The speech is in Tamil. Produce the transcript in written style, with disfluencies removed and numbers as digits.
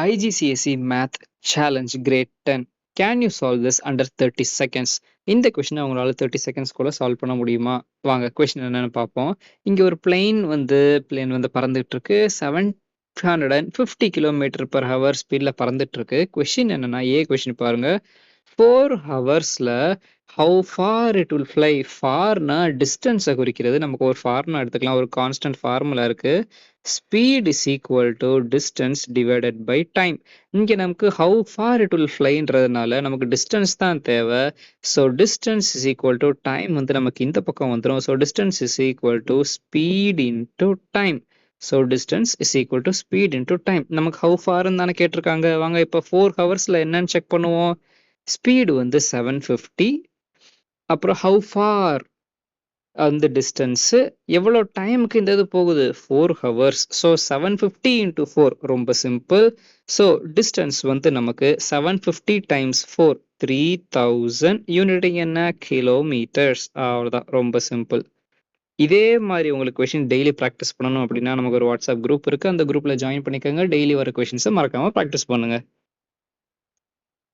IGCSE Math Challenge Grade 10. Can you solve this under 30 seconds? இந்த கொஸ்டினை உங்களால 30 செகண்ட்ஸ் கூட சால்வ் பண்ண முடியுமா? வாங்க கொஸ்டின் என்னன்னு பார்ப்போம். இங்க ஒரு பிளேன் வந்து பறந்துட்டு இருக்கு. 750 கிலோமீட்டர் per hour ஸ்பீட்ல பறந்துட்டு இருக்கு. கொஸ்டின் என்னன்னா கொஸ்டின் பாருங்க. 4 ஹவர்ஸ்ல how far it will fly. ஃபார்னா டிஸ்டன்ஸை குறிக்கிறது. நமக்கு ஒரு ஃபார்னா எடுத்துக்கலாம். ஒரு கான்ஸ்டன்ட் ஃபார்முலா இருக்கு. speed is equal to distance divided by time. இங்க நமக்கு how far it will flyன்றதுனால நமக்கு distance தான் தேவை. So distance is equal to time வந்து நமக்கு இந்த பக்கம் வந்துரும். So distance is equal to speed into time. So distance is equal to speed into time. நமக்கு how far தானே கேட்டிருக்காங்க. வாங்க இப்போ 4 ஹவர்ஸ்ல என்னன்னு செக் பண்ணுவோம். ஸ்பீடு வந்து 750. அப்புறம் how far அந்த டிஸ்டன்ஸ் எவ்வளோ டைமுக்கு இந்த இது போகுது 4 ஹவர்ஸ். ஸோ 750 into 4 ரொம்ப சிம்பிள். ஸோ டிஸ்டன்ஸ் வந்து நமக்கு 750 டைம்ஸ் 4 3000. யூனிட் என்ன கிலோமீட்டர்ஸ். அவ்வளோதான், ரொம்ப சிம்பிள். இதே மாதிரி உங்களுக்கு கொஷின் டெய்லி ப்ராக்டிஸ் பண்ணணும் அப்படின்னா நமக்கு ஒரு வாட்ஸ்அப் குரூப் இருக்கு. அந்த குரூப்ல ஜாயின் பண்ணிக்கோங்க. டெய்லி வர கொஷின்ஸை மறக்காம ப்ராக்டிஸ் பண்ணுங்க.